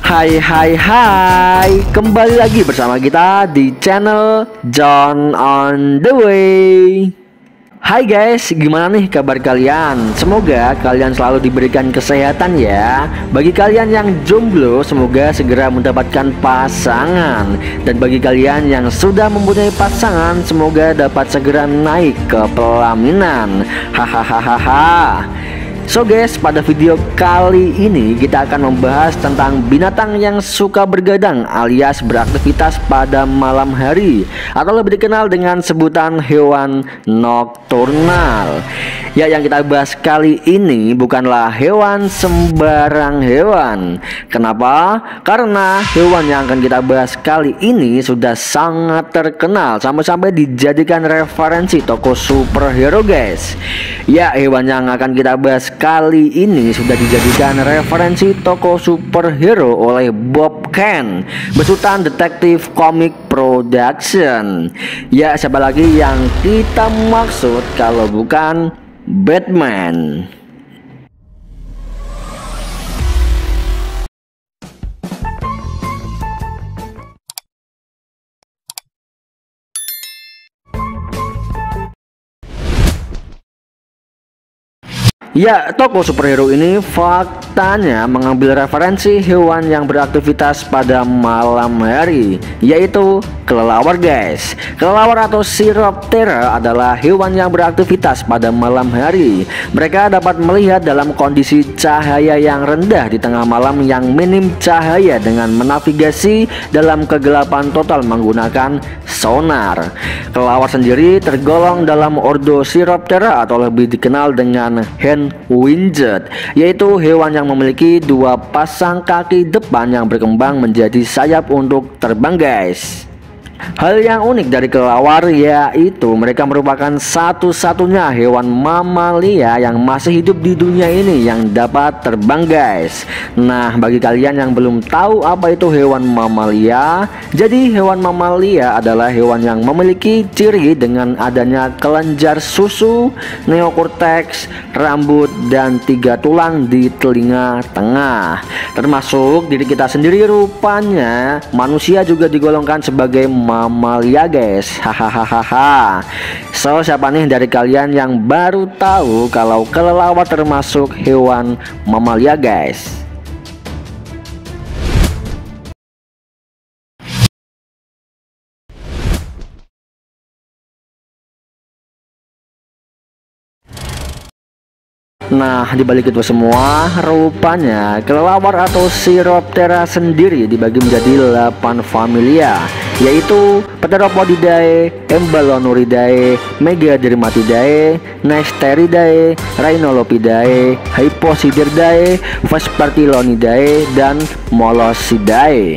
Hai, kembali lagi bersama kita di channel John on the Way. Hai guys, gimana nih kabar kalian? Semoga kalian selalu diberikan kesehatan ya. Bagi kalian yang jomblo, semoga segera mendapatkan pasangan. Dan bagi kalian yang sudah mempunyai pasangan, semoga dapat segera naik ke pelaminan. Hahaha. So guys, pada video kali ini kita akan membahas tentang binatang yang suka bergadang alias beraktivitas pada malam hari, atau lebih dikenal dengan sebutan hewan nokturnal. Ya, yang kita bahas kali ini bukanlah hewan sembarang hewan. Kenapa? Karena hewan yang akan kita bahas kali ini sudah sangat terkenal, sampai-sampai dijadikan referensi tokoh superhero guys. Ya, hewan yang akan kita bahas kali ini sudah dijadikan referensi tokoh superhero oleh Bob Kane, besutan detektif komik production. Ya, siapa lagi yang kita maksud kalau bukan Batman. Ya, tokoh superhero ini faktanya mengambil referensi hewan yang beraktivitas pada malam hari, yaitu kelelawar guys. Kelelawar atau Chiroptera adalah hewan yang beraktivitas pada malam hari. Mereka dapat melihat dalam kondisi cahaya yang rendah di tengah malam yang minim cahaya dengan menavigasi dalam kegelapan total menggunakan sonar. Kelelawar sendiri tergolong dalam ordo Chiroptera atau lebih dikenal dengan Hindwinged, yaitu hewan yang memiliki dua pasang kaki depan yang berkembang menjadi sayap untuk terbang guys. Hal yang unik dari kelelawar yaitu mereka merupakan satu-satunya hewan mamalia yang masih hidup di dunia ini yang dapat terbang guys. Nah, bagi kalian yang belum tahu apa itu hewan mamalia, jadi hewan mamalia adalah hewan yang memiliki ciri dengan adanya kelenjar susu, neokortex, rambut, dan 3 tulang di telinga tengah. Termasuk diri kita sendiri, rupanya manusia juga digolongkan sebagai mamalia guys. Hahaha. So, siapa nih dari kalian yang baru tahu kalau kelelawar termasuk hewan mamalia guys? Nah, dibalik itu semua, rupanya kelelawar atau Chiroptera sendiri dibagi menjadi 8 familia, yaitu Pteropodidae, Emballonuridae, Megadermatidae, Nesteridae, Rhinolophidae, Hyposidiridae, Vespertilonidae, dan Moloschidae.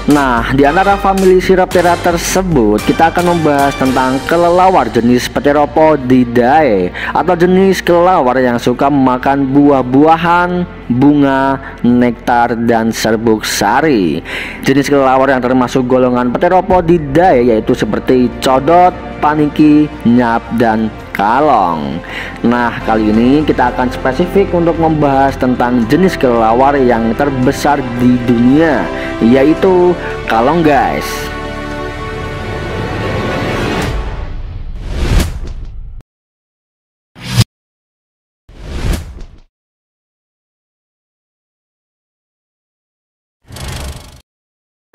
Nah, di antara famili Chiroptera tersebut, kita akan membahas tentang kelelawar jenis Pteropodidae atau jenis kelelawar yang suka memakan buah-buahan, bunga, nektar, dan serbuk sari. Jenis kelelawar yang termasuk golongan Pteropodidae yaitu seperti codot, paniki, nyap, dan kalong. Nah, kali ini kita akan spesifik untuk membahas tentang jenis kelelawar yang terbesar di dunia, yaitu kalong guys.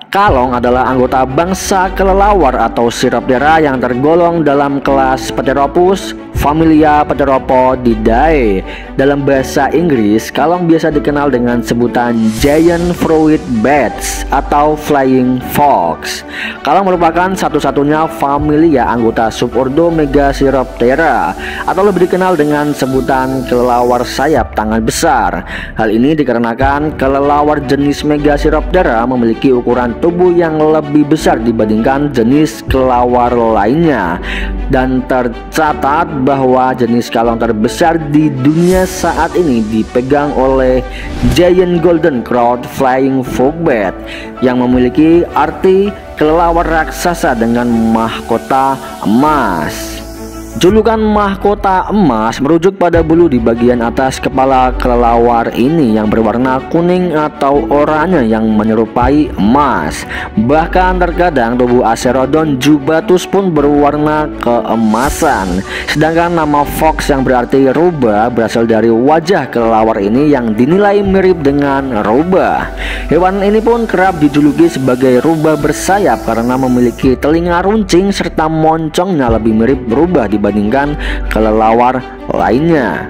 Kalong adalah anggota bangsa kelelawar atau Chiroptera yang tergolong dalam kelas Pteropus, familia Pteropodidae. Dalam bahasa Inggris, kalong biasa dikenal dengan sebutan giant fruit bats atau flying fox. Kalong merupakan satu-satunya familia anggota subordo Megachiroptera atau lebih dikenal dengan sebutan kelelawar sayap tangan besar. Hal ini dikarenakan kelelawar jenis Megachiroptera memiliki ukuran tubuh yang lebih besar dibandingkan jenis kelelawar lainnya, dan tercatat bahwa jenis kalong terbesar di dunia saat ini dipegang oleh Giant Golden Crowned Flying Fogbat yang memiliki arti kelelawar raksasa dengan mahkota emas. Julukan mahkota emas merujuk pada bulu di bagian atas kepala kelelawar ini yang berwarna kuning atau oranye yang menyerupai emas. Bahkan terkadang tubuh Acherodon jubatus pun berwarna keemasan. Sedangkan nama Fox yang berarti rubah berasal dari wajah kelelawar ini yang dinilai mirip dengan rubah. Hewan ini pun kerap dijuluki sebagai rubah bersayap karena memiliki telinga runcing serta moncongnya lebih mirip rubah dibandingkan kelelawar lainnya.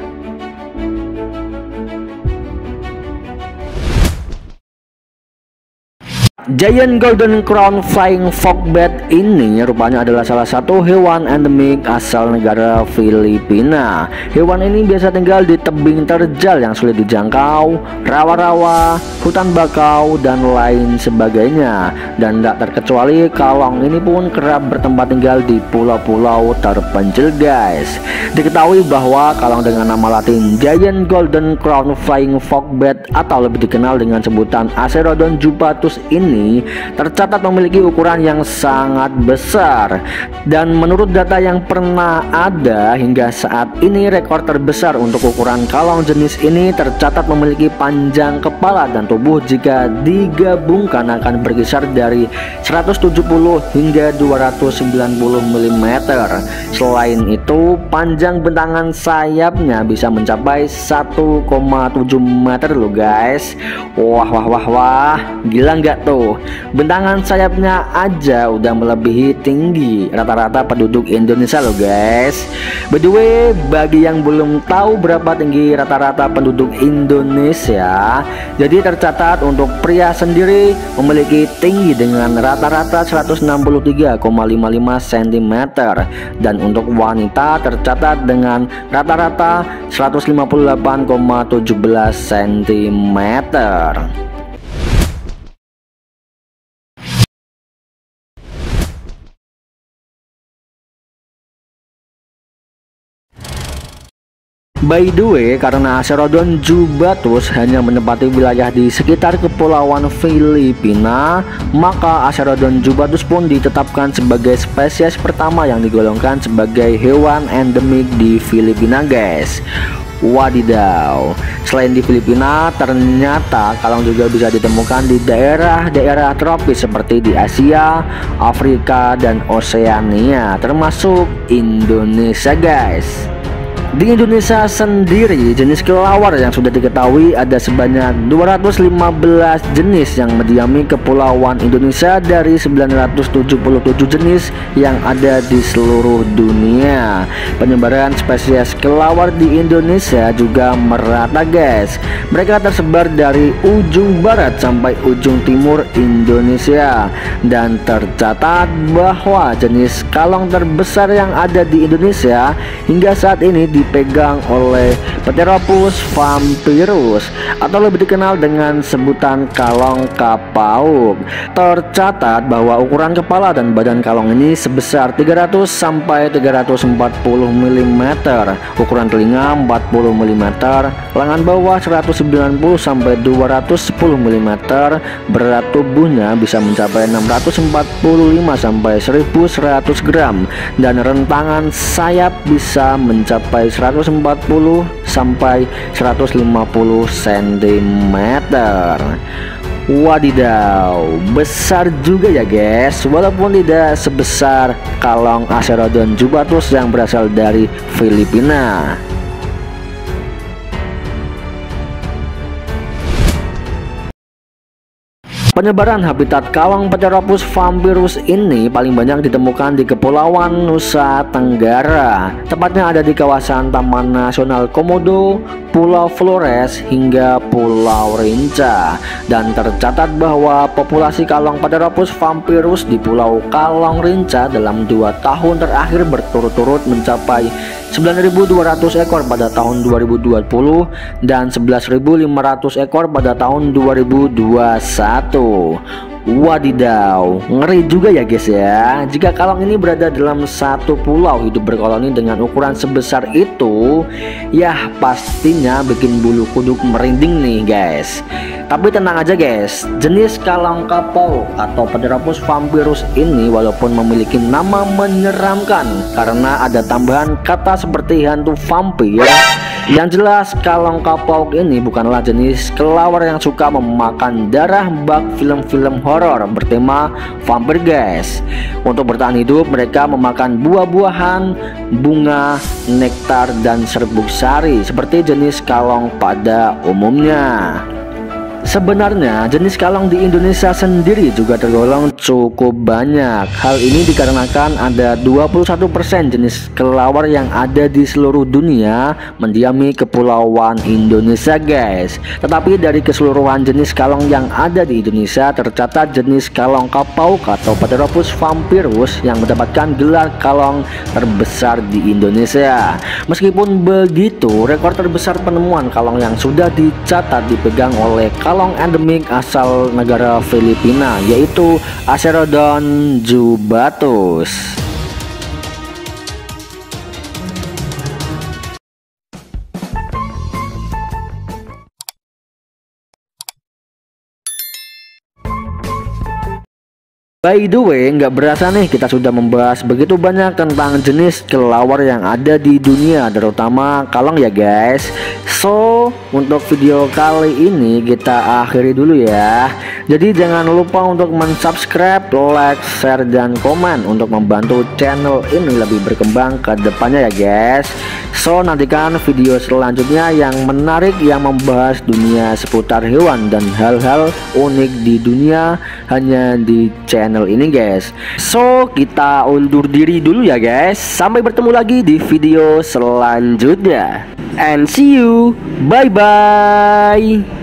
Giant Golden Crown Flying Fogbat ini rupanya adalah salah satu hewan endemik asal negara Filipina. Hewan ini biasa tinggal di tebing terjal yang sulit dijangkau, rawa-rawa, hutan bakau, dan lain sebagainya. Dan tak terkecuali kalong ini pun kerap bertempat tinggal di pulau-pulau terpencil, guys. Diketahui bahwa kalong dengan nama latin Giant Golden Crown Flying Fogbat atau lebih dikenal dengan sebutan Acherodon jubatus ini tercatat memiliki ukuran yang sangat besar, dan menurut data yang pernah ada hingga saat ini rekor terbesar untuk ukuran kalong jenis ini tercatat memiliki panjang kepala dan tubuh jika digabungkan akan berkisar dari 170 hingga 290 mm. Selain itu, panjang bentangan sayapnya bisa mencapai 1,7 meter loh, guys. Wah, gila nggak tuh? Bentangan sayapnya aja udah melebihi tinggi rata-rata penduduk Indonesia loh, guys. By the way, bagi yang belum tahu berapa tinggi rata-rata penduduk Indonesia, jadi tercatat untuk pria sendiri memiliki tinggi dengan rata-rata 163,55 cm, dan untuk wanita tercatat dengan rata-rata 158,17 cm. By the way, karena Acherodon jubatus hanya menempati wilayah di sekitar kepulauan Filipina, maka Acherodon jubatus pun ditetapkan sebagai spesies pertama yang digolongkan sebagai hewan endemik di Filipina, guys. Wadidaw, selain di Filipina, ternyata kalong juga bisa ditemukan di daerah-daerah tropis seperti di Asia, Afrika, dan Oseania, termasuk Indonesia, guys. Di Indonesia sendiri, jenis kelelawar yang sudah diketahui ada sebanyak 215 jenis yang mendiami kepulauan Indonesia dari 977 jenis yang ada di seluruh dunia. Penyebaran spesies kelelawar di Indonesia juga merata, guys. Mereka tersebar dari ujung barat sampai ujung timur Indonesia, dan tercatat bahwa jenis kalong terbesar yang ada di Indonesia hingga saat ini dipegang oleh Pteropus vampirus atau lebih dikenal dengan sebutan kalong kapauk. Tercatat bahwa ukuran kepala dan badan kalong ini sebesar 300 sampai 340 mm, ukuran telinga 40 mm, lengan bawah 190 sampai 210 mm, berat tubuhnya bisa mencapai 645 sampai 1100 gram, dan rentangan sayap bisa mencapai 140 sampai 150 cm. Wadidaw, besar juga ya, guys. Walaupun tidak sebesar kalong Acherodon jubatus yang berasal dari Filipina. Penyebaran habitat kalong Pteropus vampirus ini paling banyak ditemukan di Kepulauan Nusa Tenggara, tepatnya ada di kawasan Taman Nasional Komodo, Pulau Flores, hingga Pulau Rinca. Dan tercatat bahwa populasi kalong Pteropus vampirus di Pulau Kalong Rinca dalam 2 tahun terakhir berturut-turut mencapai 9.200 ekor pada tahun 2020 dan 11.500 ekor pada tahun 2021. Wadidaw, ngeri juga ya guys ya. Jika kalong ini berada dalam satu pulau hidup berkoloni dengan ukuran sebesar itu, ya pastinya bikin bulu kuduk merinding nih guys. Tapi tenang aja guys, jenis kalong kapau atau Pteropus vampirus ini walaupun memiliki nama menyeramkan karena ada tambahan kata seperti hantu vampir, yang jelas kalong kapau ini bukanlah jenis kelelawar yang suka memakan darah bak film-film horor bertema vampir guys. Untuk bertahan hidup mereka memakan buah-buahan, bunga, nektar, dan serbuk sari seperti jenis kalong pada umumnya. Sebenarnya jenis kalong di Indonesia sendiri juga tergolong cukup banyak. Hal ini dikarenakan ada 21% jenis kelelawar yang ada di seluruh dunia mendiami kepulauan Indonesia guys. Tetapi dari keseluruhan jenis kalong yang ada di Indonesia tercatat jenis kalong kapau atau Pteropus vampirus yang mendapatkan gelar kalong terbesar di Indonesia. Meskipun begitu, rekor terbesar penemuan kalong yang sudah dicatat dipegang oleh kalong endemik asal negara Filipina, yaitu Acerodon jubatus. By the way, nggak berasa nih kita sudah membahas begitu banyak tentang jenis kelelawar yang ada di dunia, terutama kalong ya guys. So, untuk video kali ini kita akhiri dulu ya. Jadi jangan lupa untuk mensubscribe, like, share, dan komen untuk membantu channel ini lebih berkembang ke depannya ya guys. So, nantikan video selanjutnya yang menarik yang membahas dunia seputar hewan dan hal-hal unik di dunia hanya di channel ini guys. So, kita undur diri dulu ya guys. Sampai bertemu lagi di video selanjutnya. And see you. Bye bye.